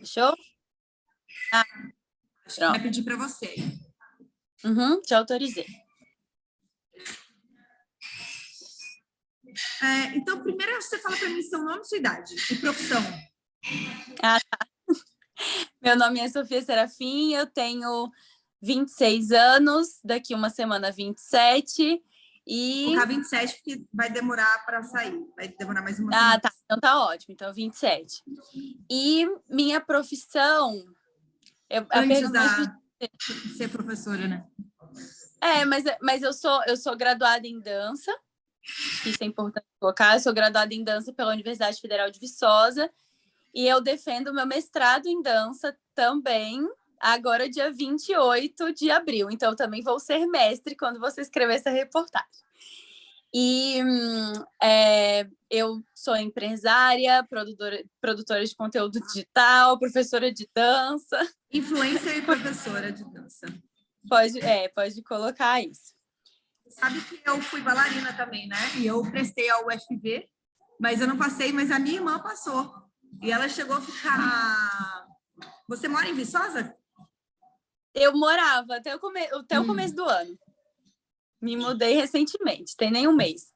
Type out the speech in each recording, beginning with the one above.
Fechou? Ah, Acho que vai pronto. pedir para você. Já autorizei. Então, primeiro você fala para mim seu nome e sua idade e profissão. Ah, tá. Meu nome é Sofia Serafim, eu tenho 26 anos, daqui uma semana 27. Vou colocar 27 porque vai demorar para sair. Vai demorar mais uma semana. Tá. Então tá ótimo. Então 27. E minha profissão... Antes de ser professora, né? Mas eu sou graduada em dança, isso é importante colocar. Eu sou graduada em dança pela Universidade Federal de Viçosa e eu defendo meu mestrado em dança também, agora dia 28 de abril. Então, eu também vou ser mestre quando você escrever essa reportagem. E eu sou empresária, produtora de conteúdo digital, professora de dança. Influencer e professora de dança. Pode colocar isso. Sabe que eu fui bailarina também, né? E eu prestei ao UFV, mas eu não passei, mas a minha irmã passou. E ela chegou a ficar... Você mora em Viçosa? Eu morava até o começo do ano. Me mudei recentemente, tem nem um mês.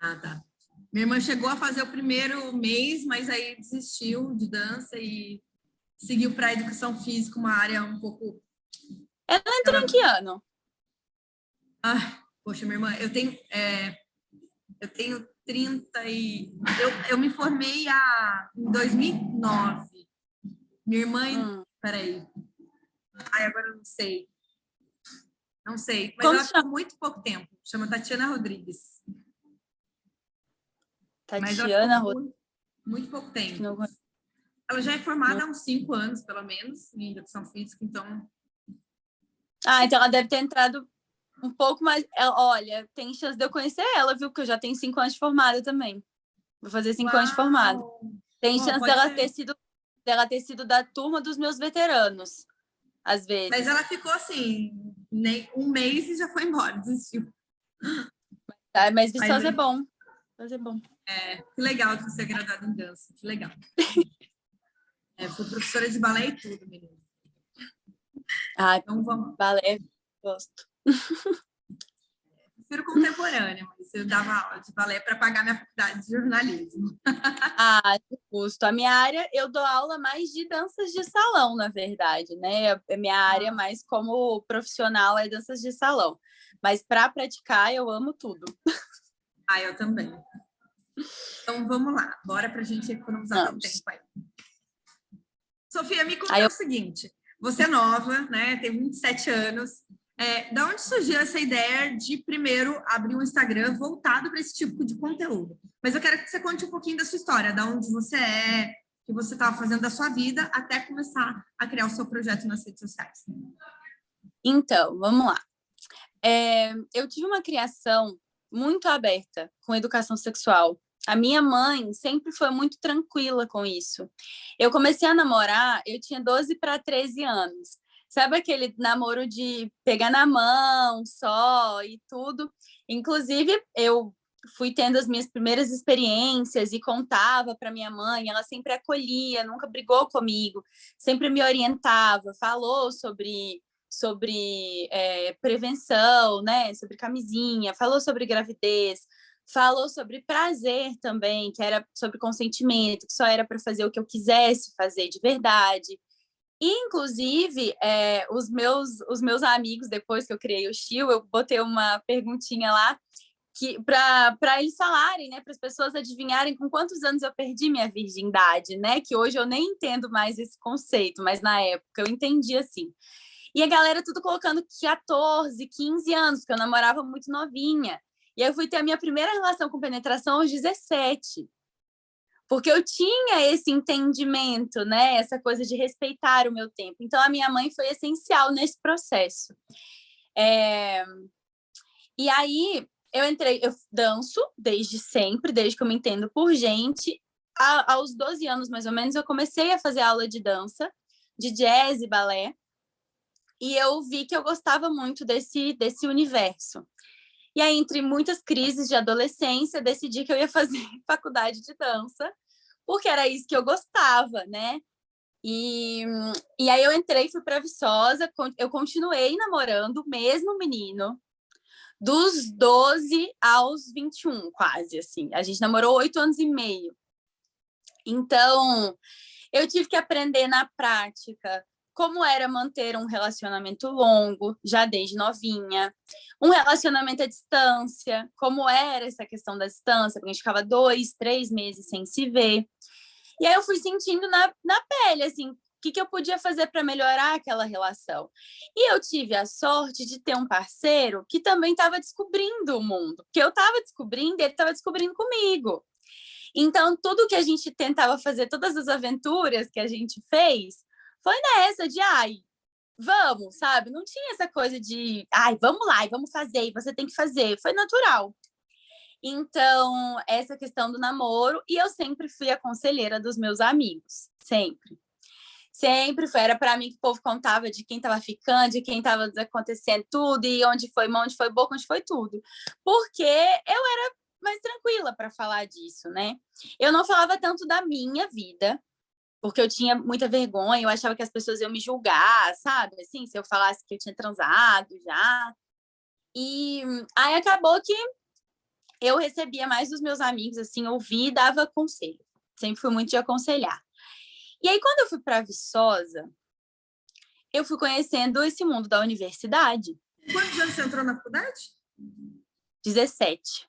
Ah, tá. Minha irmã chegou a fazer o primeiro mês, mas aí desistiu de dança e seguiu para a educação física, uma área um pouco... Ela entrou em que ano? Poxa, minha irmã, eu tenho 30 e... Eu me formei em 2009. Minha irmã... Peraí. Agora eu não sei. Não sei, mas ela ficou muito pouco tempo. Chama Tatiana Rodrigues. Tatiana Rodrigues. Muito pouco tempo. Ela já é formada há uns 5 anos, pelo menos, em educação física, então... Então ela deve ter entrado um pouco mais... Olha, tem chance de eu conhecer ela, viu? Porque eu já tenho 5 anos de formada também. Vou fazer 5 anos de formada. Tem chance dela ter sido da turma dos meus veteranos, às vezes. Mas ela ficou assim, nem um mês e já foi embora, desistiu. Mas Viçosa é bom. Viçosa é bom. Que legal que você é graduada em dança, que legal. Fui professora de balé e tudo, menina. Então vamos. Balé, gosto. Prefiro contemporânea, mas eu dava aula de balé para pagar minha faculdade de jornalismo. Justo. A minha área, eu dou aula mais de danças de salão, na verdade, né? A minha área mais como profissional é danças de salão. Mas para praticar, eu amo tudo. Eu também. Então vamos lá, bora para a gente economizar teu tempo aí. Sofia, me conta o seguinte: você é nova, né? Tem 27 anos. Da onde surgiu essa ideia de primeiro abrir um Instagram voltado para esse tipo de conteúdo? Mas eu quero que você conte um pouquinho da sua história, da onde você é, o que você estava fazendo da sua vida, até começar a criar o seu projeto nas redes sociais. Então, vamos lá. Eu tive uma criação muito aberta com educação sexual. A minha mãe sempre foi muito tranquila com isso. Eu comecei a namorar, eu tinha 12 para 13 anos. Sabe aquele namoro de pegar na mão só e tudo? Inclusive, eu fui tendo as minhas primeiras experiências e contava para minha mãe, ela sempre acolhia, nunca brigou comigo, sempre me orientava, falou sobre prevenção, né? Sobre camisinha, falou sobre gravidez, falou sobre prazer também, que era sobre consentimento, que só era para fazer o que eu quisesse fazer de verdade. E, inclusive, os meus amigos, depois que eu criei o Chiu, eu botei uma perguntinha lá para eles falarem, né, para as pessoas adivinharem com quantos anos eu perdi minha virgindade, né? Que hoje eu nem entendo mais esse conceito, mas na época eu entendi assim. E a galera tudo colocando 14, 15 anos, porque eu namorava muito novinha. E aí eu fui ter a minha primeira relação com penetração aos 17. Porque eu tinha esse entendimento, né? Essa coisa de respeitar o meu tempo. Então, a minha mãe foi essencial nesse processo. E aí, eu danço desde sempre, desde que eu me entendo por gente. Aos 12 anos, mais ou menos, eu comecei a fazer aula de dança, de jazz e balé. E eu vi que eu gostava muito desse universo. E aí, entre muitas crises de adolescência, decidi que eu ia fazer faculdade de dança, porque era isso que eu gostava, né? E aí eu entrei, fui para Viçosa, eu continuei namorando o mesmo menino, dos 12 aos 21, quase, assim. A gente namorou 8 anos e meio. Então, eu tive que aprender na prática como era manter um relacionamento longo, já desde novinha, um relacionamento à distância, como era essa questão da distância, porque a gente ficava 2, 3 meses sem se ver. E aí eu fui sentindo na pele, assim, o que eu podia fazer para melhorar aquela relação. E eu tive a sorte de ter um parceiro que também estava descobrindo o mundo, que eu estava descobrindo, ele estava descobrindo comigo. Então, tudo que a gente tentava fazer, todas as aventuras que a gente fez, foi nessa de, ai, vamos, sabe? Não tinha essa coisa de, ai, vamos lá, e vamos fazer, e você tem que fazer. Foi natural. Então, essa questão do namoro, e eu sempre fui a conselheira dos meus amigos, sempre. Sempre foi, era para mim que o povo contava de quem estava ficando, de quem estava acontecendo tudo, e onde foi mão, onde foi boca, onde foi tudo. Porque eu era mais tranquila para falar disso, né? Eu não falava tanto da minha vida, porque eu tinha muita vergonha, eu achava que as pessoas iam me julgar, sabe? Assim, se eu falasse que eu tinha transado já. E aí acabou que eu recebia mais dos meus amigos, assim, ouvia e dava conselho. Sempre fui muito de aconselhar. E aí, quando eu fui para Viçosa, eu fui conhecendo esse mundo da universidade. Quantos anos você entrou na faculdade? 17.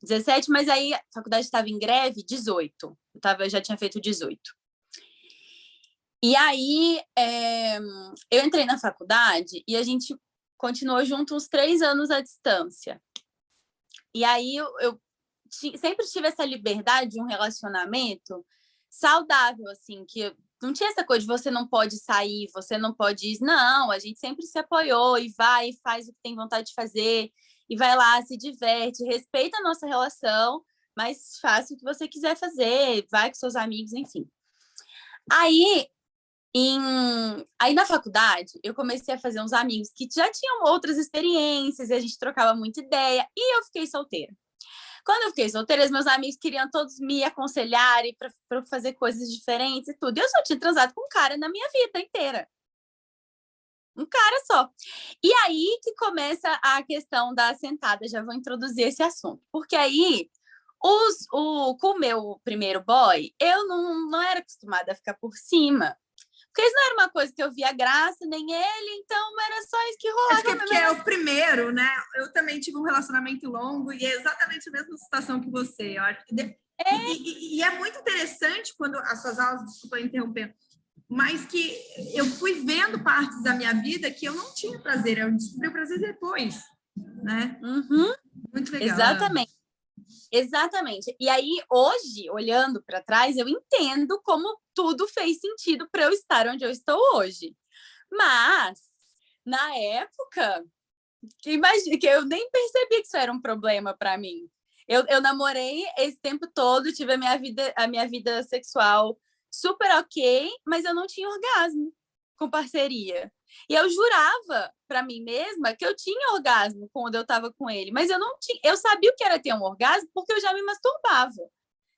17, mas aí a faculdade estava em greve, 18. Eu já tinha feito 18. E aí, eu entrei na faculdade e a gente continuou junto uns 3 anos à distância. E aí, eu sempre tive essa liberdade de um relacionamento saudável, assim, que não tinha essa coisa de você não pode sair, você não pode ir. Não, a gente sempre se apoiou e vai e faz o que tem vontade de fazer, e vai lá, se diverte, respeita a nossa relação, mas faça o que você quiser fazer, vai com seus amigos, enfim. Aí, aí na faculdade, eu comecei a fazer uns amigos que já tinham outras experiências, e a gente trocava muita ideia, e eu fiquei solteira. Quando eu fiquei solteira, meus amigos queriam todos me aconselharem para fazer coisas diferentes e tudo. E eu só tinha transado com um cara na minha vida inteira. Um cara só. E aí que começa a questão da assentada. Já vou introduzir esse assunto. Porque aí, com o meu primeiro boy, eu não era acostumada a ficar por cima. Porque isso não era uma coisa que eu via graça, nem ele, então era só isso que rolava. Acho que é porque é o primeiro, né? Eu também tive um relacionamento longo e é exatamente a mesma situação que você. Eu acho que e é muito interessante quando as suas aulas, desculpa interrompendo, mas que eu fui vendo partes da minha vida que eu não tinha prazer, eu descobri o prazer depois, né? Uhum. Muito legal. Exatamente. Exatamente. E aí, hoje, olhando para trás, eu entendo como tudo fez sentido para eu estar onde eu estou hoje. Mas, na época, imagina que eu nem percebi que isso era um problema para mim. Eu namorei esse tempo todo, tive a minha vida sexual super ok, mas eu não tinha orgasmo com parceria. E eu jurava para mim mesma que eu tinha orgasmo quando eu estava com ele, mas eu não tinha. Eu sabia o que era ter um orgasmo porque eu já me masturbava.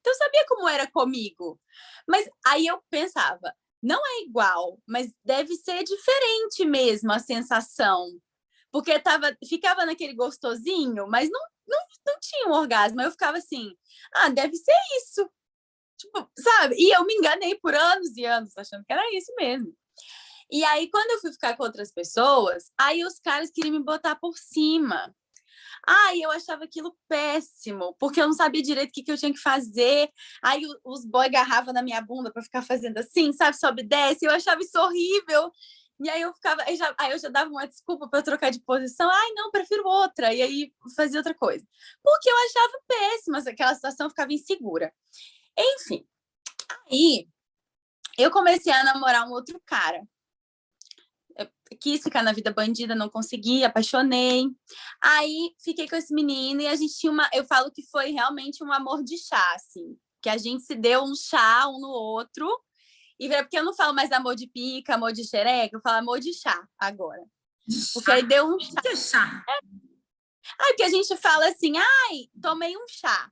Então eu sabia como era comigo. Mas aí eu pensava, não é igual, mas deve ser diferente mesmo a sensação. Porque ficava naquele gostosinho, mas não tinha um orgasmo. Eu ficava assim, deve ser isso. Tipo, sabe? E eu me enganei por anos e anos, achando que era isso mesmo. E aí, quando eu fui ficar com outras pessoas, aí os caras queriam me botar por cima. Eu achava aquilo péssimo, porque eu não sabia direito o que eu tinha que fazer. Aí os boys agarravam na minha bunda para ficar fazendo assim, sabe? Sobe e desce. Eu achava isso horrível. E aí eu ficava, aí eu já dava uma desculpa para trocar de posição. Não, prefiro outra. E aí fazia outra coisa. Porque eu achava péssima aquela situação, eu ficava insegura. Enfim, aí eu comecei a namorar um outro cara. Eu quis ficar na vida bandida, não consegui, apaixonei. Aí fiquei com esse menino e a gente tinha eu falo que foi realmente um amor de chá, assim, que a gente se deu um chá um no outro. E porque eu não falo mais amor de pica, amor de xereca, eu falo amor de chá agora. Porque aí deu um chá. O que é chá? Porque a gente fala assim, tomei um chá.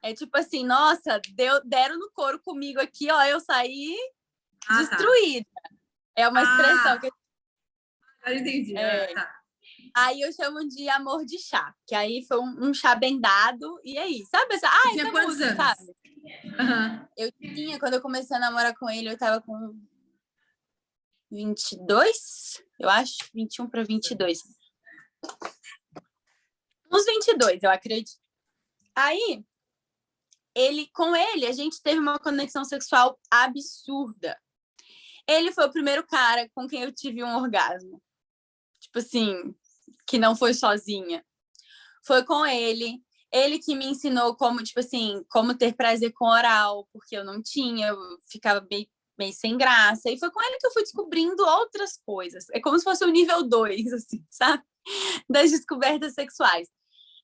É tipo assim, nossa, deram no couro comigo aqui, ó, eu saí destruída. É uma expressão que... Agora entendi. Tá. Aí eu chamo de amor de chá, que aí foi um chá bem dado, e aí, sabe essa... Tinha quantos anos? Sabe? Eu tinha, quando eu comecei a namorar com ele, eu tava com 22, eu acho, 21 para 22. Uns 22, eu acredito. Aí, com ele, a gente teve uma conexão sexual absurda. Ele foi o primeiro cara com quem eu tive um orgasmo. Tipo assim, que não foi sozinha. Foi com ele. Ele que me ensinou como, tipo assim, como ter prazer com oral, porque eu não tinha, eu ficava meio sem graça. E foi com ele que eu fui descobrindo outras coisas. É como se fosse o nível 2, assim, sabe? Das descobertas sexuais.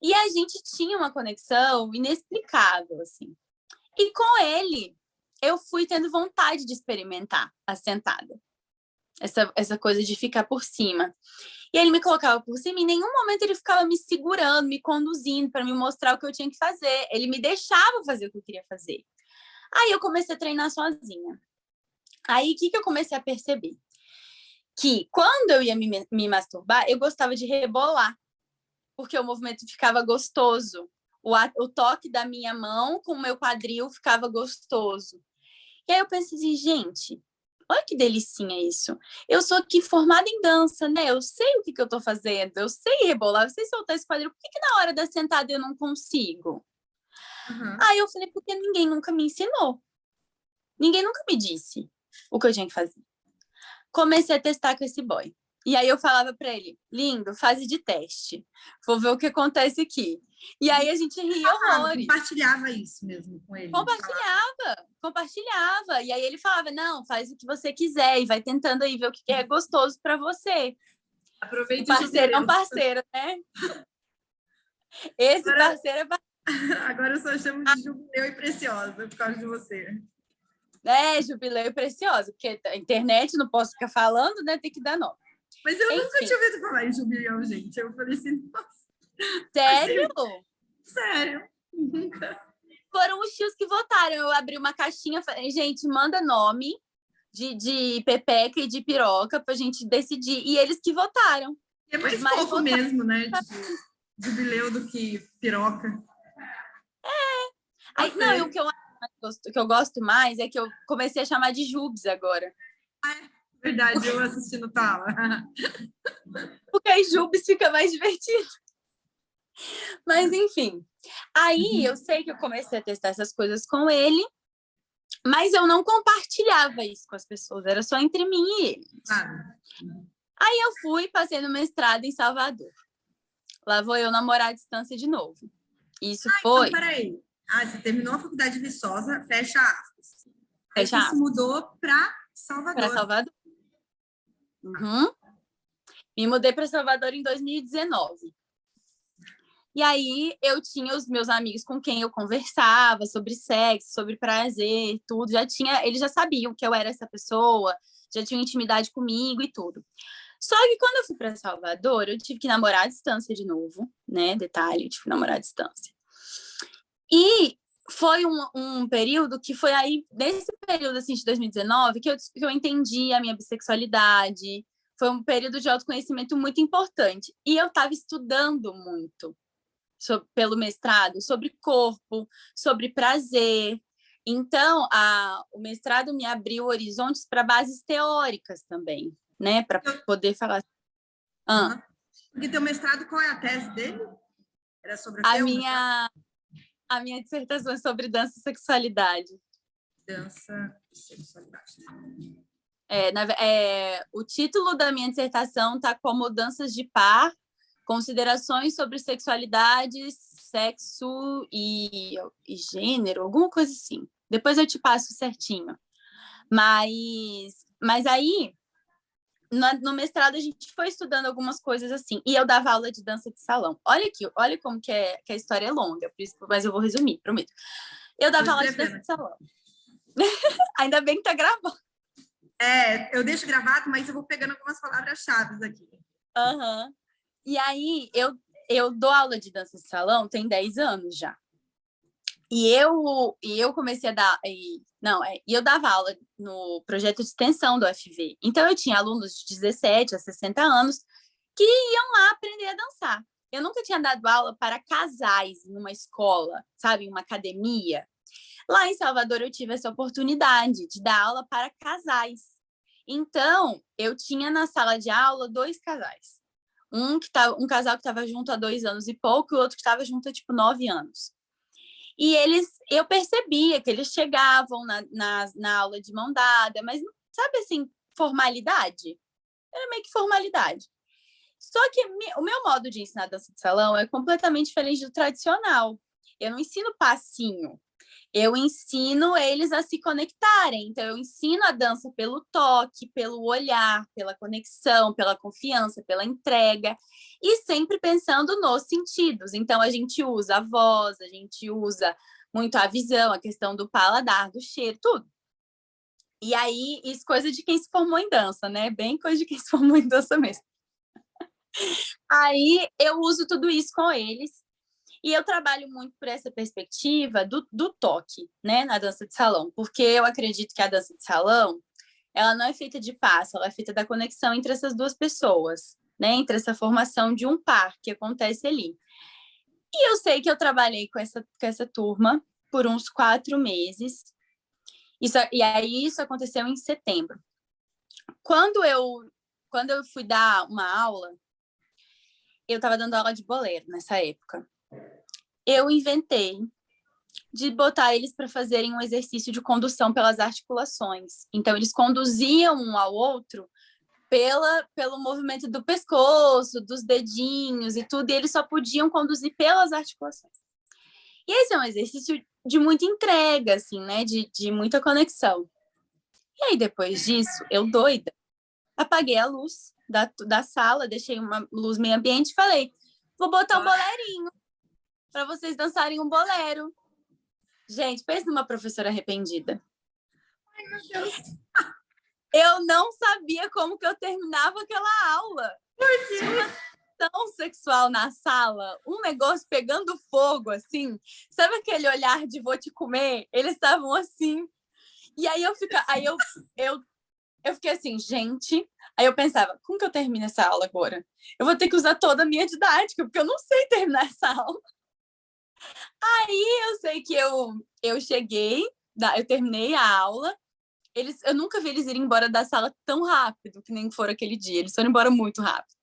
E a gente tinha uma conexão inexplicável, assim. E com ele, eu fui tendo vontade de experimentar a sentada. Essa coisa de ficar por cima. E ele me colocava por cima e em nenhum momento ele ficava me segurando, me conduzindo para me mostrar o que eu tinha que fazer. Ele me deixava fazer o que eu queria fazer. Aí eu comecei a treinar sozinha. Aí o que eu comecei a perceber? Que quando eu ia me masturbar, eu gostava de rebolar, porque o movimento ficava gostoso. O toque da minha mão com o meu quadril ficava gostoso. E aí eu pensei assim, gente, olha que delicinha isso. Eu sou aqui formada em dança, né? Eu sei o que eu tô fazendo, eu sei rebolar, eu sei soltar esse quadril. Por que na hora da sentada eu não consigo? Aí eu falei, porque ninguém nunca me ensinou. Ninguém nunca me disse o que eu tinha que fazer. Comecei a testar com esse boy. E aí eu falava para ele, lindo, fase de teste. Vou ver o que acontece aqui. E aí a gente ria horrores. Compartilhava isso mesmo com ele? Compartilhava. E aí ele falava, não, faz o que você quiser e vai tentando aí ver o que é gostoso para você. Aproveite o parceiro é um parceiro, né? Esse agora, parceiro é parceiro. Agora eu só chamo de Jubileu e Preciosa por causa de você. Jubileu e Preciosa, porque a internet não posso ficar falando, né? Tem que dar nome. Mas eu nunca tinha ouvido falar em Jubileu, gente. Eu falei assim, nossa. Sério? Assim, sério. Nunca. Foram os tios que votaram. Eu abri uma caixinha, falei, gente, manda nome de pepeca e de piroca pra gente decidir. E eles que votaram. É mais fofo mesmo, né? De jubileu do que piroca. Aí, não, e o que eu gosto mais é que eu comecei a chamar de Jubes agora. Verdade, eu assistindo Tala. Porque aí Jubes fica mais divertido. Mas, enfim. Aí eu sei que eu comecei a testar essas coisas com ele, mas eu não compartilhava isso com as pessoas, era só entre mim e ele. Aí eu fui, passei no mestrado em Salvador. Lá vou eu namorar à distância de novo. Isso foi... Então, peraí. Você terminou a faculdade de Viçosa, fecha aspas. Aí você se mudou para Salvador. Para Salvador. Uhum. Me mudei para Salvador em 2019. E aí eu tinha os meus amigos com quem eu conversava sobre sexo, sobre prazer, tudo. Eles já sabiam que eu era essa pessoa, já tinham intimidade comigo e tudo. Só que quando eu fui para Salvador, eu tive que namorar à distância de novo, né? Detalhe, eu tive que namorar à distância. E foi um período que foi aí, nesse período assim, de 2019, que eu entendi a minha bissexualidade. Foi um período de autoconhecimento muito importante. E eu estava estudando muito pelo mestrado sobre corpo, sobre prazer. Então, o mestrado me abriu horizontes para bases teóricas também, né? Para poder falar. Porque teu mestrado, qual é a tese dele? Era sobre o A minha dissertação é sobre dança e sexualidade. Dança e sexualidade. O título da minha dissertação está como Danças de Par, considerações sobre sexualidade, sexo e gênero, alguma coisa assim. Depois eu te passo certinho. Mas aí, no mestrado, a gente foi estudando algumas coisas assim. E eu dava aula de dança de salão. Olha aqui, olha como que a história é longa, mas eu vou resumir, prometo. Eu dava aula de dança de salão. Ainda bem que tá gravando. Eu deixo gravado, mas eu vou pegando algumas palavras-chave aqui. E aí, eu dou aula de dança de salão tem 10 anos já. E eu comecei a dar... E eu dava aula no projeto de extensão do UFV. Então, eu tinha alunos de 17 a 60 anos que iam lá aprender a dançar. Eu nunca tinha dado aula para casais em uma escola, sabe, em uma academia. Lá em Salvador, eu tive essa oportunidade de dar aula para casais. Então, eu tinha na sala de aula 2 casais. Um casal que estava junto há 2 anos e pouco, e o outro que estava junto há, tipo, 9 anos. E eu percebia que eles chegavam na aula de mão dada, mas, sabe assim, formalidade? Era meio que formalidade. Só que o meu modo de ensinar dança de salão é completamente diferente do tradicional. Eu não ensino passinho. Eu ensino eles a se conectarem. Então, eu ensino a dança pelo toque, pelo olhar, pela conexão, pela confiança, pela entrega, e sempre pensando nos sentidos. Então, a gente usa a voz, a gente usa muito a visão, a questão do paladar, do cheiro, tudo. E aí, isso coisa de quem se formou em dança, né? Bem coisa de quem se formou em dança mesmo. Aí, eu uso tudo isso com eles. E eu trabalho muito por essa perspectiva do toque, né, na dança de salão, porque eu acredito que a dança de salão, ela não é feita de passo, ela é feita da conexão entre essas duas pessoas, né, entre essa formação de um par que acontece ali. E eu sei que eu trabalhei com essa turma por uns 4 meses, e aí isso aconteceu em setembro. Quando eu fui dar uma aula, eu estava dando aula de bolero nessa época. Eu inventei de botar eles para fazerem um exercício de condução pelas articulações. Então, eles conduziam um ao outro pelo movimento do pescoço, dos dedinhos e tudo, e eles só podiam conduzir pelas articulações. E esse é um exercício de muita entrega, assim, né? De muita conexão. E aí, depois disso, eu doida, apaguei a luz da sala, deixei uma luz meio ambiente e falei, vou botar um bolerinho para vocês dançarem um bolero. Gente, pensa numa professora arrependida. Ai, meu Deus. Eu não sabia como que eu terminava aquela aula. Por quê? Tinha uma tensão sexual na sala, um negócio pegando fogo, assim. Sabe aquele olhar de vou te comer? Eles estavam assim. E aí eu fiquei assim, gente. Aí eu pensava, como que eu termino essa aula agora? Eu vou ter que usar toda a minha didática, porque eu não sei terminar essa aula. Aí eu sei que eu cheguei, eu terminei a aula, eu nunca vi eles irem embora da sala tão rápido, que nem foram aquele dia, eles foram embora muito rápido.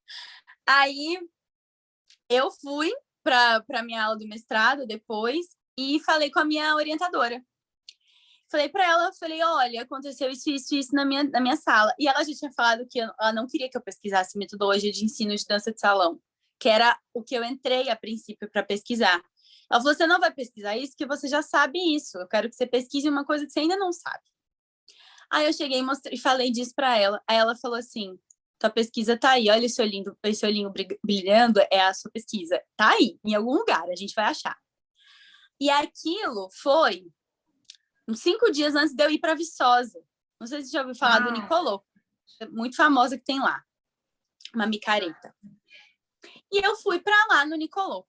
Aí eu fui para minha aula do mestrado depois e falei com a minha orientadora. Falei para ela, olha, aconteceu isso na minha sala. E ela já tinha falado que ela não queria que eu pesquisasse metodologia de ensino de dança de salão, que era o que eu entrei a princípio para pesquisar. Ela falou, você não vai pesquisar isso, que você já sabe isso. Eu quero que você pesquise uma coisa que você ainda não sabe. Aí eu cheguei e falei disso para ela. Aí ela falou assim, tua pesquisa tá aí, olha esse olhinho brilhando, é a sua pesquisa. Tá aí, em algum lugar, a gente vai achar. E aquilo foi uns 5 dias antes de eu ir para Viçosa. Não sei se você já ouviu falar do Nicolò, muito famosa que tem lá, uma micareta. E eu fui para lá no Nicolò.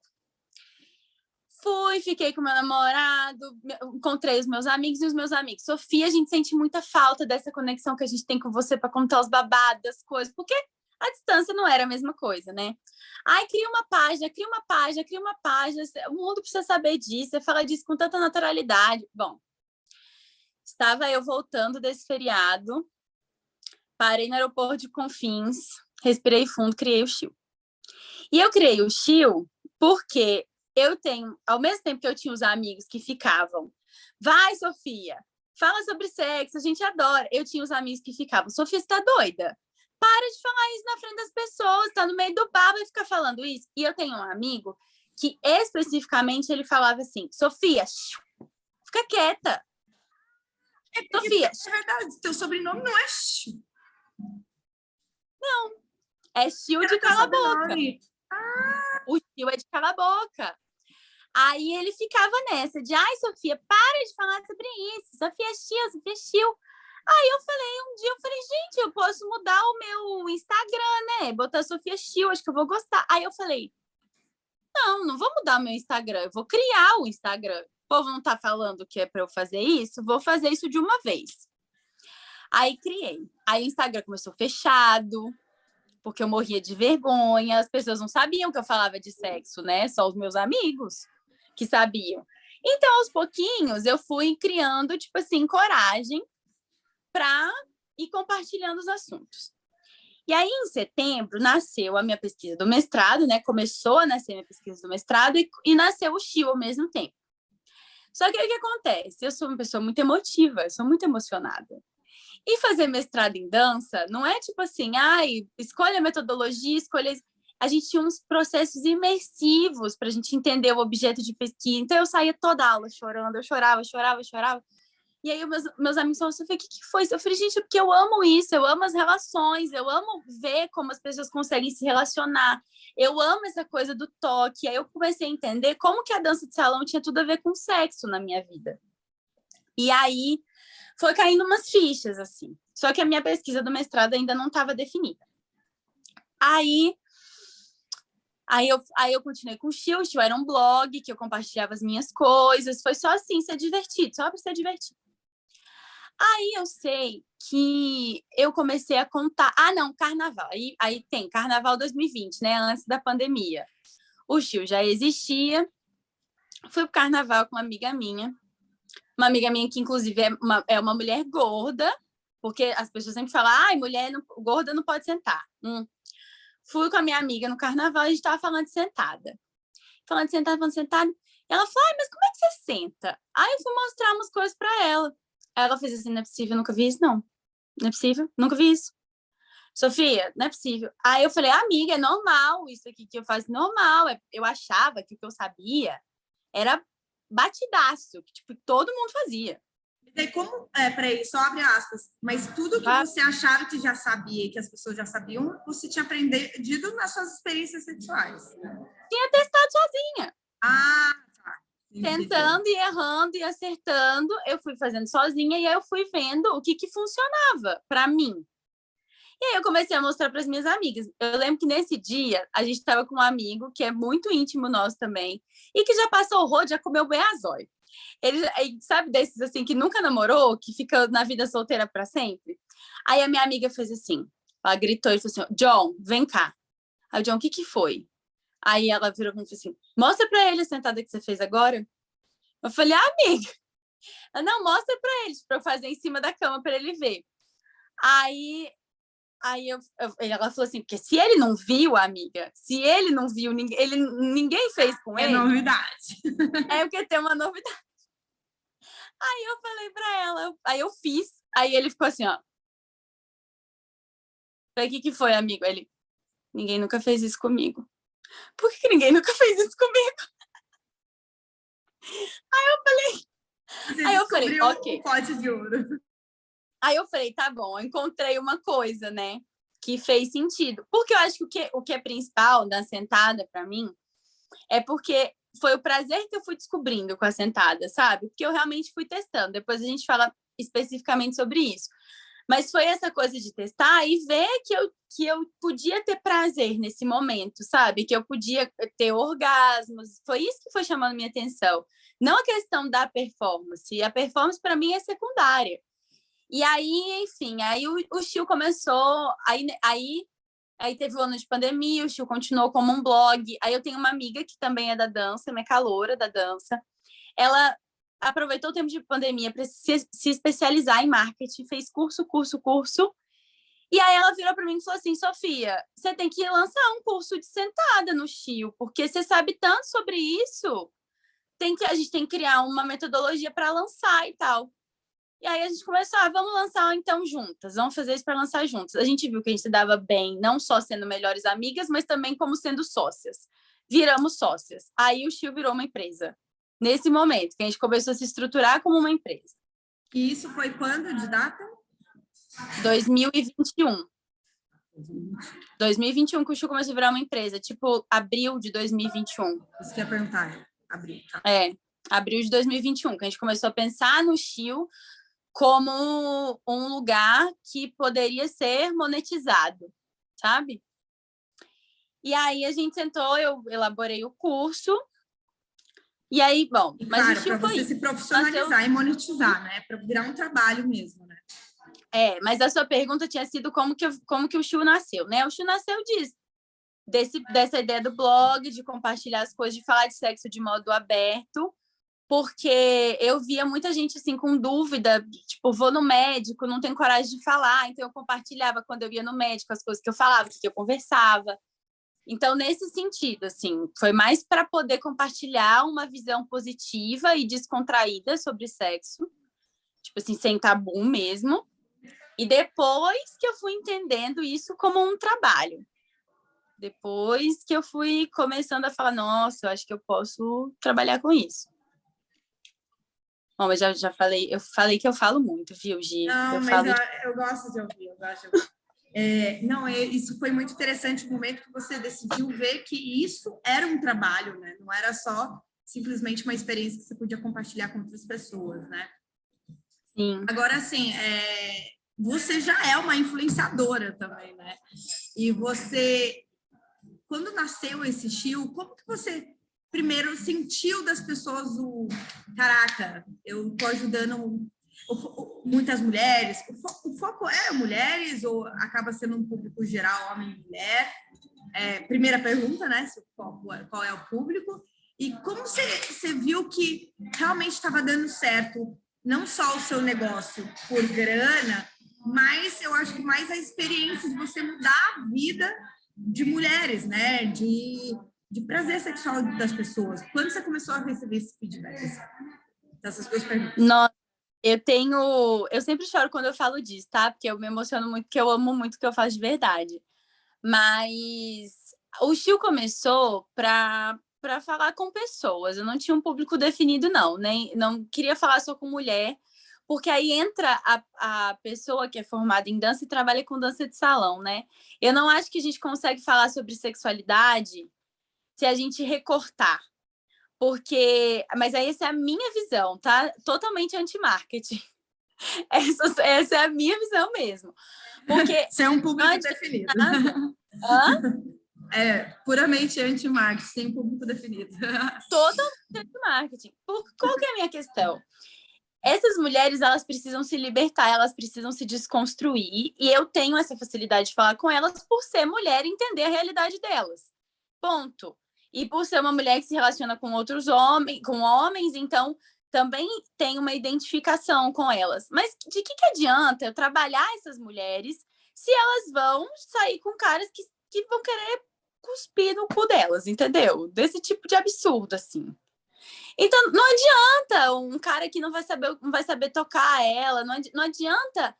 Fui, fiquei com meu namorado, encontrei os meus amigos e os meus amigos. Sofia, a gente sente muita falta dessa conexão que a gente tem com você para contar os babados, as coisas, porque a distância não era a mesma coisa, né? Ai, cria uma página, o mundo precisa saber disso, você fala disso com tanta naturalidade. Bom, estava eu voltando desse feriado, parei no aeroporto de Confins, respirei fundo, criei o Chiu. E eu criei o Chiu porque eu tenho, ao mesmo tempo que eu tinha os amigos que ficavam, vai, Sofia, fala sobre sexo, a gente adora. Eu tinha os amigos que ficavam, Sofia, você tá doida? Para de falar isso na frente das pessoas, tá no meio do bar, vai ficar falando isso. E eu tenho um amigo que, especificamente, ele falava assim, Sofia, fica quieta. Sofia. É verdade, teu sobrenome não é Chiu. Não, é Chiu de cala a boca. O Chiu é de cala a boca. Aí ele ficava nessa de, ai, Sofia, para de falar sobre isso. Sofia Chiu. Aí um dia eu falei, gente, eu posso mudar o meu Instagram, né? Botar Sofia Chiu, acho que eu vou gostar. Aí eu falei, não vou mudar o meu Instagram, eu vou criar o Instagram. povo não tá falando que é para eu fazer isso, vou fazer isso de uma vez. Aí criei. Aí o Instagram começou fechado, porque eu morria de vergonha, as pessoas não sabiam que eu falava de sexo, né? Só os meus amigos que sabiam. Então, aos pouquinhos, eu fui criando, tipo assim, coragem para ir compartilhando os assuntos. E aí, em setembro, nasceu a minha pesquisa do mestrado, né? Começou a nascer a minha pesquisa do mestrado e nasceu o Chiu ao mesmo tempo. Só que aí o que acontece? Eu sou uma pessoa muito emotiva, eu sou muito emocionada. E fazer mestrado em dança não é tipo assim, ai, escolha a metodologia, escolha. A gente tinha uns processos imersivos para a gente entender o objeto de pesquisa. Então eu saía toda a aula chorando, eu chorava. E aí meus amigos falaram, Sofia, o que foi? Eu falei, gente, porque eu amo isso, eu amo as relações, eu amo ver como as pessoas conseguem se relacionar, eu amo essa coisa do toque. Aí eu comecei a entender como que a dança de salão tinha tudo a ver com sexo na minha vida. E aí foi caindo umas fichas, assim. Só que a minha pesquisa do mestrado ainda não estava definida. Aí eu continuei com o Chiu era um blog que eu compartilhava as minhas coisas, foi só assim, ser divertido, só para ser divertido. Aí eu sei que eu comecei a contar. Ah, não, carnaval. Aí tem carnaval 2020, né? Antes da pandemia. O Chiu já existia. Fui pro carnaval com uma amiga minha. Uma amiga minha que, inclusive, é uma mulher gorda, porque as pessoas sempre falam, ai, gorda não pode sentar. Fui com a minha amiga no carnaval, a gente tava falando de sentada. Falando de sentada. E ela falou, ai, mas como é que você senta? Aí eu fui mostrar umas coisas pra ela. Aí ela fez assim, não é possível, eu nunca vi isso, não. Não é possível, nunca vi isso. Sofia, não é possível. Aí eu falei, amiga, é normal isso aqui que eu faço, normal. Eu achava que o que eu sabia era batidaço, que tipo, todo mundo fazia. E daí, peraí, só abre aspas, mas tudo que você achava que já sabia, que as pessoas já sabiam, você tinha aprendido nas suas experiências sexuais. Tinha testado sozinha. Ah, tá. Tentando e errando e acertando, eu fui fazendo sozinha e aí eu fui vendo o que funcionava para mim. E aí eu comecei a mostrar para as minhas amigas. Eu lembro que nesse dia a gente estava com um amigo que é muito íntimo nosso também e que já passou o rodo, já comeu beazói. Ele sabe desses assim que nunca namorou, que fica na vida solteira para sempre. Aí a minha amiga fez assim, ela gritou e falou assim: John, vem cá. Aí o John, o que foi? Aí ela virou para mim e falou assim: mostra para ele a sentada que você fez agora. Eu falei, amiga, não, mostra para ele, para eu fazer em cima da cama para ele ver. Aí ela falou assim, porque se ele não viu, amiga, se ele não viu, ninguém fez com ele. É novidade. É porque tem uma novidade. Aí eu falei para ela, aí eu fiz, aí ele ficou assim, ó. Falei, o que foi, amigo? Ele, ninguém nunca fez isso comigo. Por que ninguém nunca fez isso comigo? Aí eu falei, ok. O pote de ouro. Aí eu falei, tá bom, eu encontrei uma coisa, né, que fez sentido. Porque eu acho que o que é principal da sentada para mim é porque foi o prazer que eu fui descobrindo com a sentada, sabe? Porque eu realmente fui testando. Depois a gente fala especificamente sobre isso. Mas foi essa coisa de testar e ver que eu podia ter prazer nesse momento, sabe? Que eu podia ter orgasmos. Foi isso que foi chamando minha atenção. Não a questão da performance. A performance, para mim, é secundária. E aí, enfim, aí o Chiu começou... Aí teve o ano de pandemia, o Chiu continuou como um blog. Aí eu tenho uma amiga que também é da dança, minha caloura da dança. Ela aproveitou o tempo de pandemia para se especializar em marketing, fez curso. E aí ela virou para mim e falou assim, Sofia, você tem que lançar um curso de sentada no Chiu, porque você sabe tanto sobre isso, a gente tem que criar uma metodologia para lançar e tal. E aí a gente começou, vamos lançar então juntas, vamos fazer isso para lançar juntas. A gente viu que a gente se dava bem, não só sendo melhores amigas, mas também como sendo sócias. Viramos sócias. Aí o Chiu virou uma empresa. Nesse momento, que a gente começou a se estruturar como uma empresa. E isso foi quando, de data? 2021. 2021 que o Chiu começou a virar uma empresa, tipo abril de 2021. Isso que eu ia perguntar, abril. Tá? Abril de 2021, que a gente começou a pensar no Chiu como um lugar que poderia ser monetizado, sabe? E aí a gente sentou, eu elaborei o curso E aí, bom, E, mas claro, o Chiu para foi você isso. se profissionalizar e monetizar, né? Para virar um trabalho mesmo, né? Mas a sua pergunta tinha sido como que o Chiu nasceu, né? O Chiu nasceu dessa ideia do blog, de compartilhar as coisas, de falar de sexo de modo aberto, porque eu via muita gente assim com dúvida, tipo, vou no médico, não tenho coragem de falar, então eu compartilhava quando eu ia no médico as coisas que eu falava, que eu conversava. Então, nesse sentido, assim, foi mais para poder compartilhar uma visão positiva e descontraída sobre sexo, tipo assim, sem tabu mesmo. E depois que eu fui entendendo isso como um trabalho. Depois que eu fui começando a falar, nossa, eu acho que eu posso trabalhar com isso. Bom, mas já falei, eu falei que eu falo muito, viu, Gi? Não, Eu mas falo eu gosto de ouvir, eu gosto de ouvir. Não, isso foi muito interessante o momento que você decidiu ver que isso era um trabalho, né? Não era só simplesmente uma experiência que você podia compartilhar com outras pessoas, né? Sim. Agora, assim, você já é uma influenciadora também, né? E você, quando nasceu esse Chiu, como que você primeiro sentiu das pessoas caraca, eu tô ajudando muitas mulheres, o foco é mulheres ou acaba sendo um público geral, homem e mulher? Primeira pergunta, né? Se o foco qual é o público? E como você viu que realmente estava dando certo, não só o seu negócio por grana, mas eu acho que mais a experiência de você mudar a vida de mulheres, né? De prazer sexual das pessoas. Quando você começou a receber esse feedback? Dessas duas perguntas. Nossa, eu sempre choro quando eu falo disso, tá? Porque eu me emociono muito, porque eu amo muito o que eu faço de verdade. Mas o Chiu começou para falar com pessoas. Eu não tinha um público definido, não. Nem não queria falar só com mulher, porque aí entra a pessoa que é formada em dança e trabalha com dança de salão, né? Eu não acho que a gente consegue falar sobre sexualidade se a gente recortar. Mas aí essa é a minha visão, tá? Totalmente anti-marketing. Essa é a minha visão mesmo. Porque você é um público definido. Puramente anti-marketing, sem público definido. Totalmente anti-marketing. Qual que é a minha questão? Essas mulheres, elas precisam se libertar, elas precisam se desconstruir, e eu tenho essa facilidade de falar com elas por ser mulher e entender a realidade delas. Ponto. E por ser uma mulher que se relaciona com outros homens, então também tem uma identificação com elas. Mas de que adianta eu trabalhar essas mulheres se elas vão sair com caras que vão querer cuspir no cu delas, entendeu? Desse tipo de absurdo, assim. Então, não adianta um cara que não vai saber tocar ela, não adianta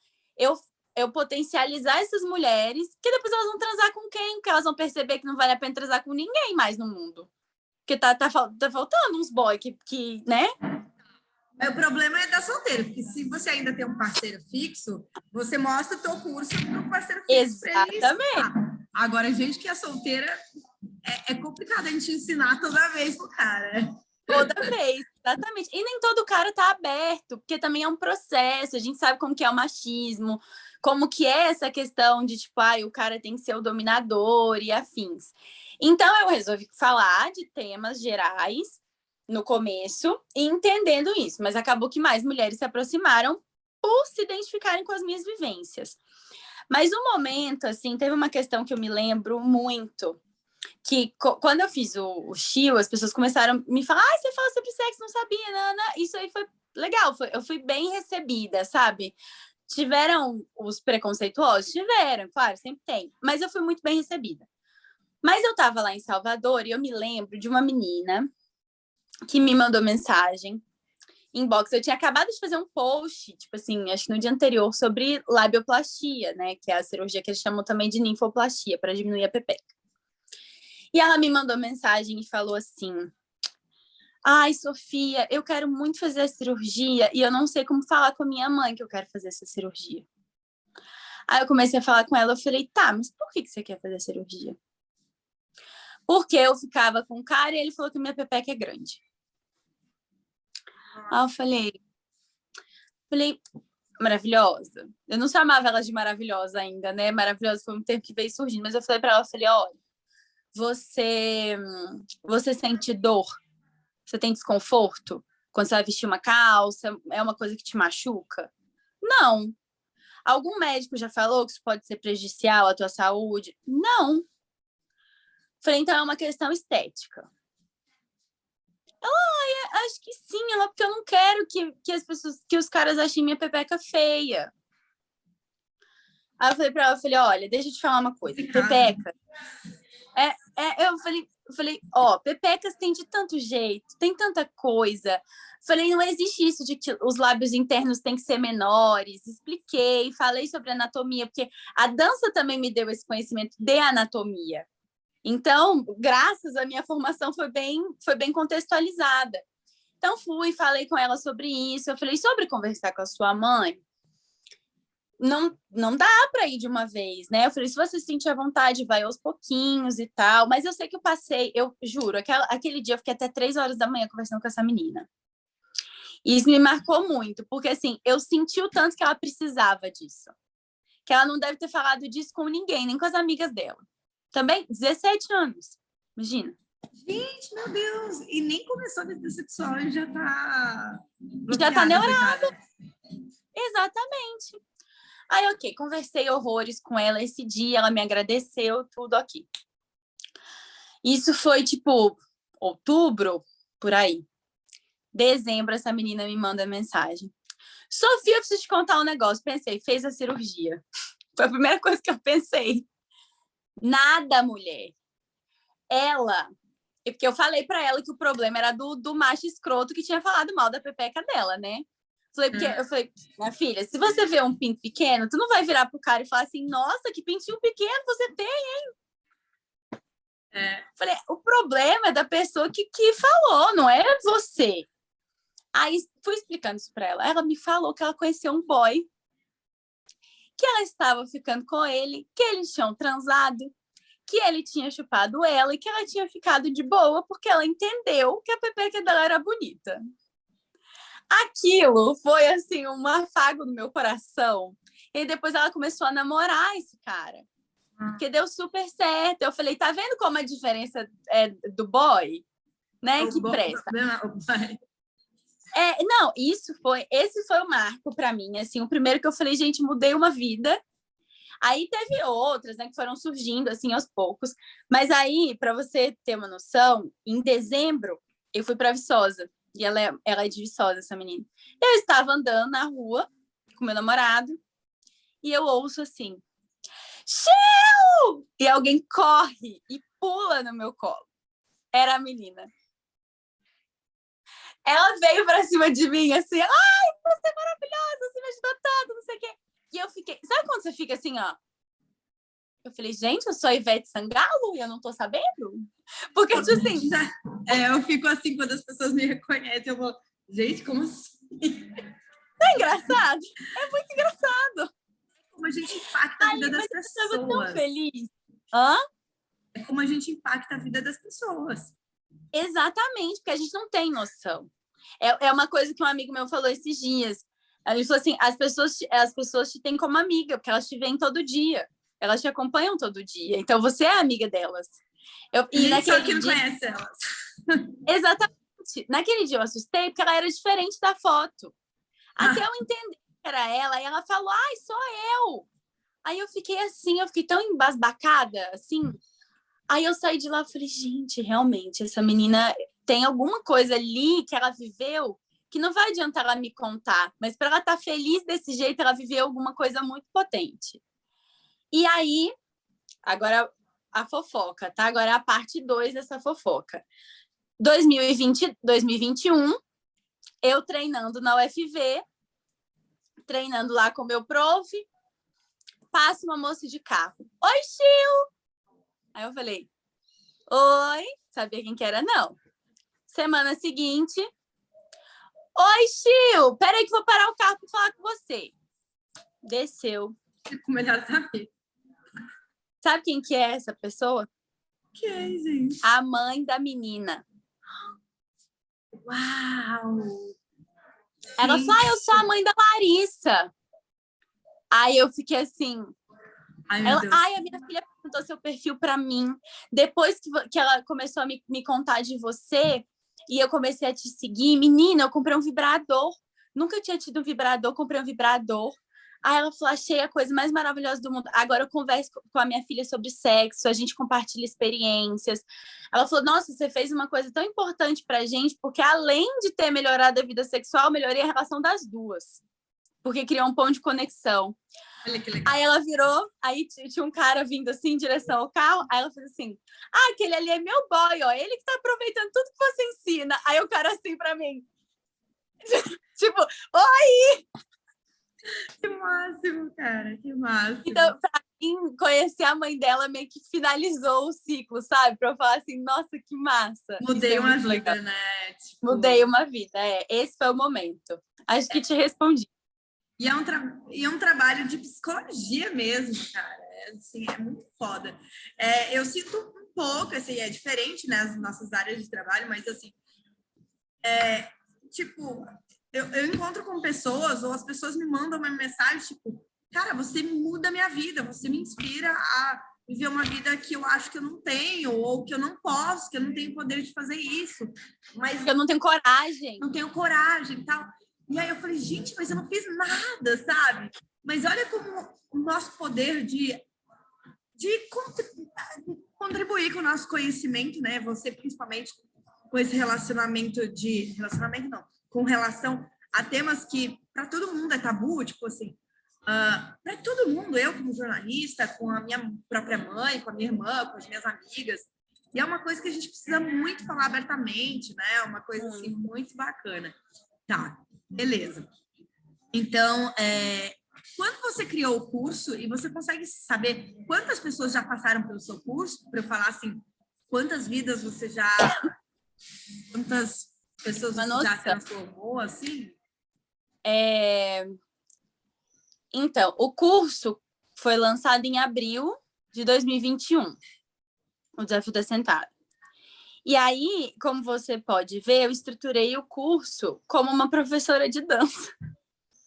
eu potencializar essas mulheres, que depois elas vão transar com quem? Porque elas vão perceber que não vale a pena transar com ninguém mais no mundo. Porque tá faltando uns boy que, né? O problema é da solteira, porque se você ainda tem um parceiro fixo, você mostra o teu curso para o parceiro fixo para ele escutar. Agora, gente que é solteira, é complicado a gente ensinar toda vez pro cara. Toda vez, exatamente. E nem todo cara tá aberto, porque também é um processo, a gente sabe como que é o machismo, como que é essa questão de, tipo, o cara tem que ser o dominador e afins. Então, eu resolvi falar de temas gerais no começo e entendendo isso, mas acabou que mais mulheres se aproximaram por se identificarem com as minhas vivências. Mas no momento, assim, teve uma questão que eu me lembro muito, que quando eu fiz o Chiu, as pessoas começaram a me falar, você fala sobre sexo, não sabia, Nana. Isso aí foi legal, eu fui bem recebida, sabe? Tiveram os preconceituosos? Tiveram, claro, sempre tem. Mas eu fui muito bem recebida. Mas eu tava lá em Salvador e eu me lembro de uma menina que me mandou mensagem, inbox. Eu tinha acabado de fazer um post, tipo assim, acho que no dia anterior, sobre labioplastia, né? Que é a cirurgia que eles chamam também de ninfoplastia, para diminuir a pepeca. E ela me mandou mensagem e falou assim: ai, Sofia, eu quero muito fazer a cirurgia e eu não sei como falar com a minha mãe que eu quero fazer essa cirurgia. Aí eu comecei a falar com ela, eu falei, tá, mas por que você quer fazer a cirurgia? Porque eu ficava com o cara e ele falou que minha pepeca é grande. Aí eu falei, maravilhosa. Eu não chamava ela de maravilhosa ainda, né? Maravilhosa foi um termo que veio surgindo, mas eu falei pra ela, olha, você sente dor Você tem desconforto quando você vai vestir uma calça? É uma coisa que te machuca? Não. Algum médico já falou que isso pode ser prejudicial à tua saúde? Não. Falei, então é uma questão estética. Ela, acho que sim, porque eu não quero que as pessoas, que os caras achem minha pepeca feia. Aí eu falei pra ela, olha, deixa eu te falar uma coisa. Pepeca. Eu falei, pepecas tem de tanto jeito, tem tanta coisa. Falei, não existe isso de que os lábios internos têm que ser menores. Expliquei, falei sobre anatomia, porque a dança também me deu esse conhecimento de anatomia. Então, graças à minha formação, foi bem contextualizada. Então, falei com ela sobre isso. Eu falei, sobre conversar com a sua mãe, não dá para ir de uma vez, né? Eu falei, se você sentir à vontade, vai aos pouquinhos e tal. Mas eu sei que eu juro, aquele dia eu fiquei até 3 horas da manhã conversando com essa menina. E isso me marcou muito, porque assim, eu senti o tanto que ela precisava disso. Que ela não deve ter falado disso com ninguém, nem com as amigas dela. Também, 17 anos, imagina. Gente, meu Deus! E nem começou a vida sexual e já tá neurada. Exatamente. Aí, ok, conversei horrores com ela esse dia, ela me agradeceu, tudo aqui. Isso foi, tipo, outubro, por aí. Dezembro, essa menina me manda mensagem. Sofia, eu preciso te contar um negócio. Pensei, fez a cirurgia. Foi a primeira coisa que eu pensei. Nada, mulher. Porque eu falei pra ela que o problema era do macho escroto que tinha falado mal da pepeca dela, né? Eu falei, minha filha, se você vê um pinto pequeno, tu não vai virar pro cara e falar assim, nossa, que pintinho pequeno você tem, hein? Falei, o problema é da pessoa que falou, não é você. Aí fui explicando isso pra ela. Ela me falou que ela conheceu um boy, que ela estava ficando com ele, que eles tinham transado, que ele tinha chupado ela e que ela tinha ficado de boa porque ela entendeu que a pepeca dela era bonita. Aquilo foi, assim, um afago no meu coração. E depois ela começou a namorar esse cara. Porque deu super certo. Eu falei, tá vendo como a diferença é do boy? Né? Que presta. Não, esse foi o marco para mim. Assim, o primeiro que eu falei, gente, mudei uma vida. Aí teve outras, né, que foram surgindo, assim, aos poucos. Mas aí, para você ter uma noção, em dezembro, eu fui para Viçosa. E ela é de Viçosa, essa menina. Eu estava andando na rua com meu namorado e eu ouço assim, Chiu! E alguém corre e pula no meu colo. Era a menina. Ela veio pra cima de mim assim, ai, você é maravilhosa, você me ajudou tanto, não sei o quê. E eu fiquei, sabe quando você fica assim, ó? Eu falei, gente, eu sou a Ivete Sangalo e eu não tô sabendo? Porque, tipo assim... eu fico assim, quando as pessoas me reconhecem, eu vou, gente, como assim? Não é engraçado? É muito engraçado. Como a gente impacta a vida das pessoas. Eu estava tão feliz. Hã? É como a gente impacta a vida das pessoas. Exatamente, porque a gente não tem noção. É uma coisa que um amigo meu falou esses dias. Ele falou assim, as pessoas te têm como amiga, porque elas te veem todo dia. Elas te acompanham todo dia. Então, você é amiga delas. E naquele só que não conhece elas. Exatamente. Naquele dia eu assustei, porque ela era diferente da foto. Até eu entender que era ela, e ela falou, ai, sou eu. Aí eu fiquei assim, eu fiquei tão embasbacada, assim. Aí eu saí de lá e falei, gente, realmente, essa menina tem alguma coisa ali que ela viveu que não vai adiantar ela me contar, mas para ela estar feliz desse jeito, ela viveu alguma coisa muito potente. E aí, agora a fofoca, tá? Agora é a parte 2 dessa fofoca. 2021, eu treinando na UFV, treinando lá com o meu prof, passa uma moça de carro. Oi, Chiu! Aí eu falei, oi, sabia quem que era? Não. Semana seguinte, oi, Chiu, peraí que vou parar o carro para falar com você. Desceu. Como melhor saber. Sabe quem que é essa pessoa? Quem, gente? A mãe da menina. Uau! Ela falou, eu sou a mãe da Larissa. Aí eu fiquei assim... a minha filha perguntou seu perfil para mim. Depois que ela começou a me contar de você, e eu comecei a te seguir. Menina, eu comprei um vibrador. Nunca tinha tido um vibrador, comprei um vibrador. Aí ela falou, achei a coisa mais maravilhosa do mundo. Agora eu converso com a minha filha sobre sexo, a gente compartilha experiências. Ela falou, nossa, você fez uma coisa tão importante pra gente, porque além de ter melhorado a vida sexual, melhorei a relação das duas. Porque criou um ponto de conexão. Olha que legal. Aí ela virou, aí tinha um cara vindo assim em direção ao carro, aí ela fez assim, aquele ali é meu boy, ó, ele que tá aproveitando tudo que você ensina. Aí o cara assim pra mim, tipo, oi! Que máximo, cara, que máximo. Então, pra mim, conhecer a mãe dela meio que finalizou o ciclo, sabe? Pra eu falar assim, nossa, que massa. Mudei uma vida, legal. né? Tipo... Mudei uma vida, esse foi o momento. Acho que te respondi. E é um trabalho de psicologia mesmo, cara. Assim, é muito foda. Eu sinto um pouco, assim, é diferente, né, as nossas áreas de trabalho, mas, assim, tipo, eu encontro com pessoas, ou as pessoas me mandam uma mensagem, tipo, cara, você muda a minha vida, você me inspira a viver uma vida que eu acho que eu não tenho, ou que eu não posso, que eu não tenho poder de fazer isso. Mas eu não tenho coragem. Não tenho coragem e tal. E aí eu falei, gente, mas eu não fiz nada, sabe? Mas olha como o nosso poder de contribuir com o nosso conhecimento, né? Você, principalmente, com esse relacionamento não, com relação a temas que para todo mundo é tabu, tipo assim, para todo mundo, eu como jornalista, com a minha própria mãe, com a minha irmã, com as minhas amigas, e é uma coisa que a gente precisa muito falar abertamente, né? Uma coisa assim muito bacana. Tá, beleza. Então, quando você criou o curso, e você consegue saber quantas pessoas já passaram pelo seu curso, para eu falar assim, quantas vidas você já... Quantas pessoas você já transformou, assim? Então, o curso foi lançado em abril de 2021, o Desafio da Sentada. E aí, como você pode ver, eu estruturei o curso como uma professora de dança,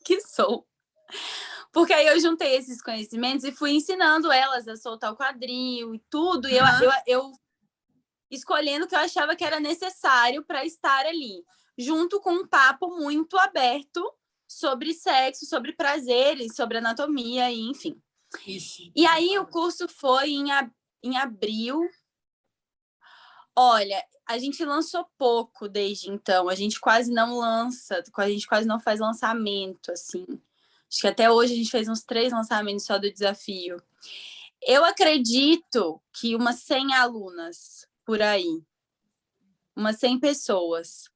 que sou. Porque aí eu juntei esses conhecimentos e fui ensinando elas a soltar o quadril e tudo. E eu escolhendo o que eu achava que era necessário para estar ali, junto com um papo muito aberto sobre sexo, sobre prazeres, sobre anatomia, e enfim. Isso. E aí o curso foi em abril. Olha, a gente lançou pouco desde então, a gente quase não lança, a gente quase não faz lançamento, assim. Acho que até hoje a gente fez uns 3 lançamentos só do desafio. Eu acredito que umas 100 alunas por aí, umas 100 pessoas.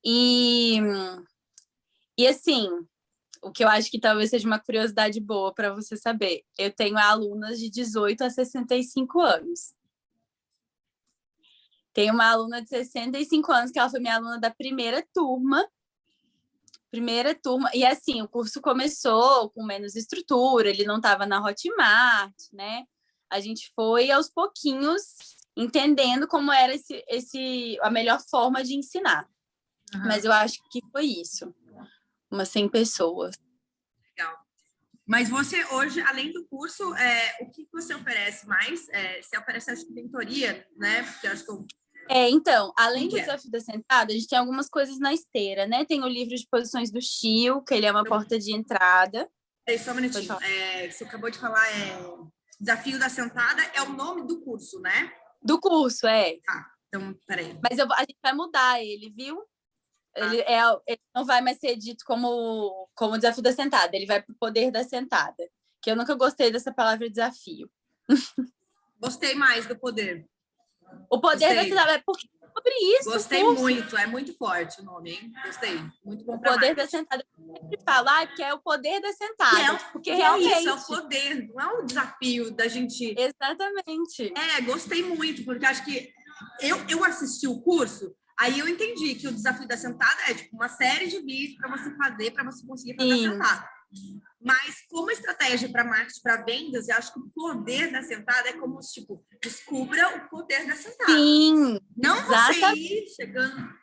E assim, o que eu acho que talvez seja uma curiosidade boa para você saber, eu tenho alunas de 18 a 65 anos. Tem uma aluna de 65 anos, que ela foi minha aluna da primeira turma. E assim, o curso começou com menos estrutura, ele não estava na Hotmart, né? A gente foi aos pouquinhos entendendo como era a melhor forma de ensinar. Uhum. Mas eu acho que foi isso. Umas 100 pessoas. Legal. Mas você hoje, além do curso, o que você oferece mais? Você oferece, acho que, mentoria, né? Porque eu acho que então, além do Desafio da Sentada, a gente tem algumas coisas na esteira, né? Tem o livro de posições do Chio, que ele é uma porta de entrada. Só um minutinho. Você acabou de falar, Desafio da Sentada é o nome do curso, né? Do curso, então, peraí. Mas a gente vai mudar ele, viu? Ele não vai mais ser dito como Desafio da Sentada, ele vai para o Poder da Sentada, que eu nunca gostei dessa palavra desafio. Gostei mais do poder. O Poder da Sentada, é porque sobre isso. Gostei muito, é muito forte o nome, hein? Gostei. Muito bom. O Poder da Sentada, eu sempre falo que é o Poder da Sentada. Porque realmente é o poder, não é o desafio da gente. Exatamente. Gostei muito, porque acho que eu assisti o curso. Aí eu entendi que o Desafio da Sentada é tipo uma série de vídeos para você fazer, para você conseguir fazer a sentada. Mas como estratégia para marketing, para vendas, eu acho que o poder da sentada é como, tipo, descubra o poder da sentada. Sim, não exatamente. Você ir chegando...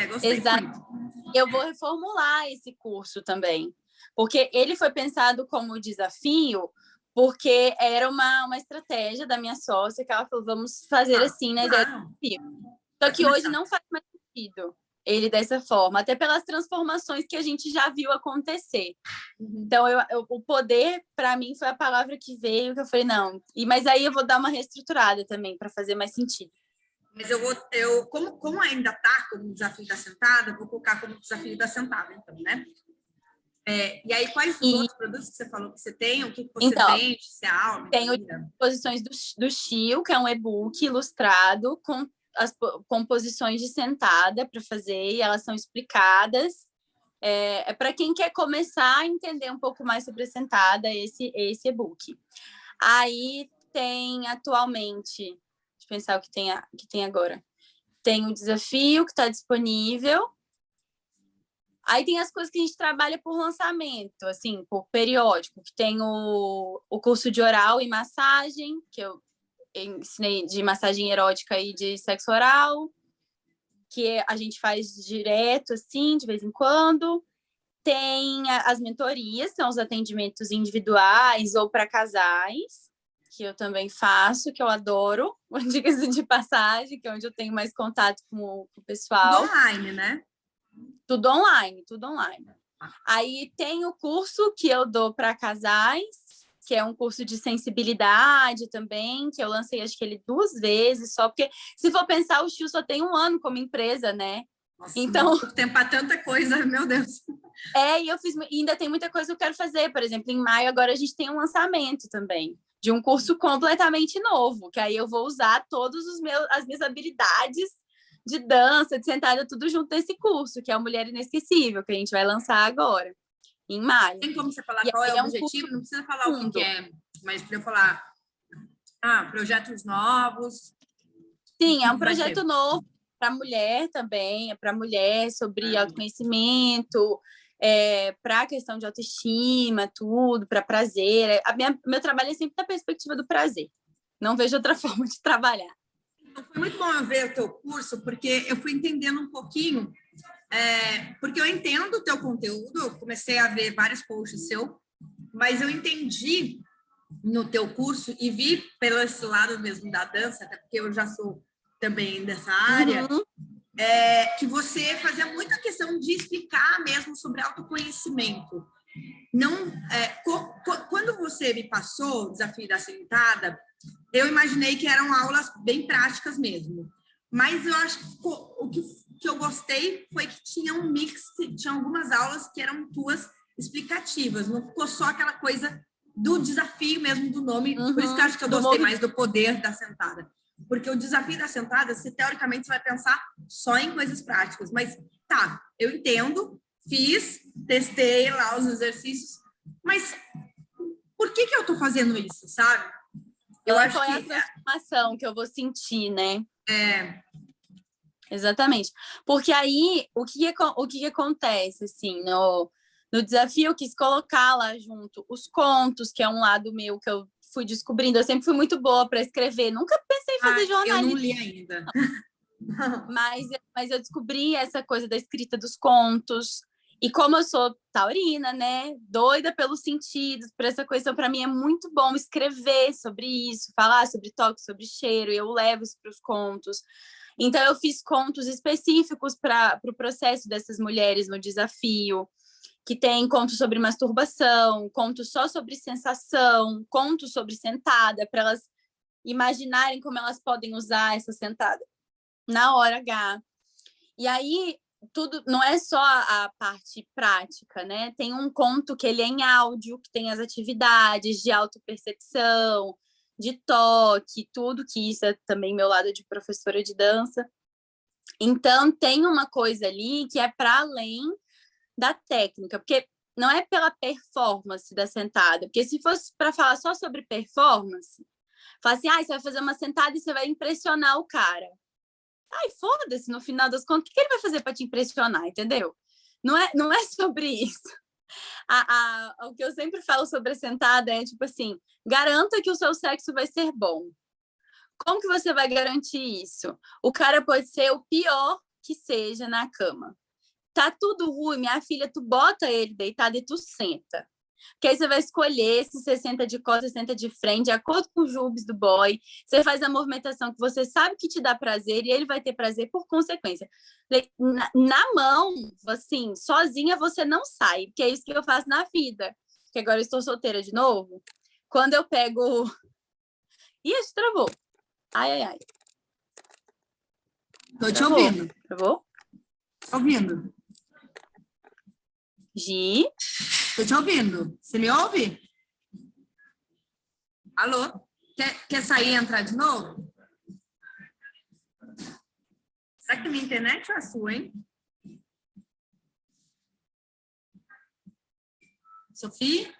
gostei muito. Eu vou reformular esse curso também, porque ele foi pensado como desafio, porque era uma estratégia da minha sócia, que ela falou, vamos fazer assim, né? Só que hoje não faz mais sentido ele dessa forma, até pelas transformações que a gente já viu acontecer. Então, o poder, para mim, foi a palavra que veio, que eu falei, não. Mas aí eu vou dar uma reestruturada também, para fazer mais sentido. Mas como ainda está como desafio da sentada, vou colocar como desafio da sentada, então, né? E aí, quais os outros produtos que você falou que você tem? O que você vende? Se é aula? Tenho Composições do Chio, que é um e-book ilustrado com as composições de sentada para fazer, e elas são explicadas. É para quem quer começar a entender um pouco mais sobre a sentada, esse e-book. Aí tem atualmente, deixa eu pensar o que tem agora. Tem o desafio que está disponível. Aí tem as coisas que a gente trabalha por lançamento, assim, por periódico, que tem o curso de oral e massagem, que eu ensinei de massagem erótica e de sexo oral, que a gente faz direto, assim, de vez em quando. Tem as mentorias, são os atendimentos individuais ou para casais, que eu também faço, que eu adoro, dicas de passagem, que é onde eu tenho mais contato com o pessoal. Tudo online, né? Tudo online, tudo online. Aí tem o curso que eu dou para casais, que é um curso de sensibilidade também, que eu lancei acho que ele 2 vezes só, porque se for pensar, o Chio só tem 1 ano como empresa, né? Nossa, então muito tempo para tanta coisa, meu Deus. E ainda tem muita coisa que eu quero fazer. Por exemplo, em maio agora a gente tem um lançamento também de um curso completamente novo, que aí eu vou usar as minhas habilidades de dança, de sentada, tudo junto nesse curso, que é o Mulher Inesquecível, que a gente vai lançar agora, em maio. Tem como você falar qual é o objetivo? Não precisa falar o que é, mas para eu falar, projetos novos. Sim, é um projeto novo para mulher também, é para mulher sobre autoconhecimento, para a questão de autoestima, tudo, para prazer. Meu trabalho é sempre da perspectiva do prazer. Não vejo outra forma de trabalhar. Então, foi muito bom eu ver o teu curso, porque eu fui entendendo um pouquinho, porque eu entendo o teu conteúdo, eu comecei a ver vários posts seus, mas eu entendi no teu curso e vi pelo esse lado mesmo da dança, até porque eu já sou também dessa área, que você fazia muita questão de explicar mesmo sobre autoconhecimento. Não, quando você me passou o desafio da sentada, eu imaginei que eram aulas bem práticas mesmo. Mas eu acho que o que eu gostei foi que tinha um mix, tinha algumas aulas que eram tuas explicativas, não ficou só aquela coisa do desafio mesmo do nome, por isso que eu acho que eu gostei mais do poder da sentada. Porque o desafio da sentada, teoricamente, você vai pensar só em coisas práticas. Mas, eu entendo, fiz, testei lá os exercícios, mas por que eu estou fazendo isso, sabe? Eu acho que é a transformação que eu vou sentir, né? Exatamente. Porque aí, o que acontece, assim, no desafio, eu quis colocar lá junto os contos, que é um lado meu que eu fui descobrindo. Eu sempre fui muito boa para escrever. Nunca pensei em fazer jornalismo. Eu não li ainda. Mas eu descobri essa coisa da escrita dos contos. E como eu sou taurina, né? Doida pelos sentidos, por essa coisa, para mim é muito bom escrever sobre isso, falar sobre toque, sobre cheiro, e eu levo isso para os contos. Então, eu fiz contos específicos para o processo dessas mulheres no desafio, que tem contos sobre masturbação, contos só sobre sensação, contos sobre sentada, para elas imaginarem como elas podem usar essa sentada na hora H. E aí, tudo não é só a parte prática, né? Tem um conto que ele é em áudio, que tem as atividades de autopercepção, de toque, tudo que isso é também meu lado de professora de dança. Então, tem uma coisa ali que é para além da técnica, porque não é pela performance da sentada, porque se fosse para falar só sobre performance, fala assim, você vai fazer uma sentada e você vai impressionar o cara. Foda-se, no final das contas, o que ele vai fazer para te impressionar, entendeu? Não é sobre isso. O que eu sempre falo sobre a sentada é, tipo assim, garanta que o seu sexo vai ser bom. Como que você vai garantir isso? O cara pode ser o pior que seja na cama. Tá tudo ruim, minha filha, tu bota ele deitado e tu senta. Que aí você vai escolher se você senta de costas, senta de frente, de acordo com os jubes do boy. Você faz a movimentação que você sabe que te dá prazer e ele vai ter prazer por consequência. Na mão, assim, sozinha você não sai, que é isso que eu faço na vida. Que agora eu estou solteira de novo. Quando eu pego... Ih, acho que travou. Ai, ai, ai. Tô te ouvindo. Travou? Ouvindo. Gi? Tô te ouvindo. Você me ouve? Alô? Quer sair e entrar de novo? Será que minha internet é a sua, hein? Sofia?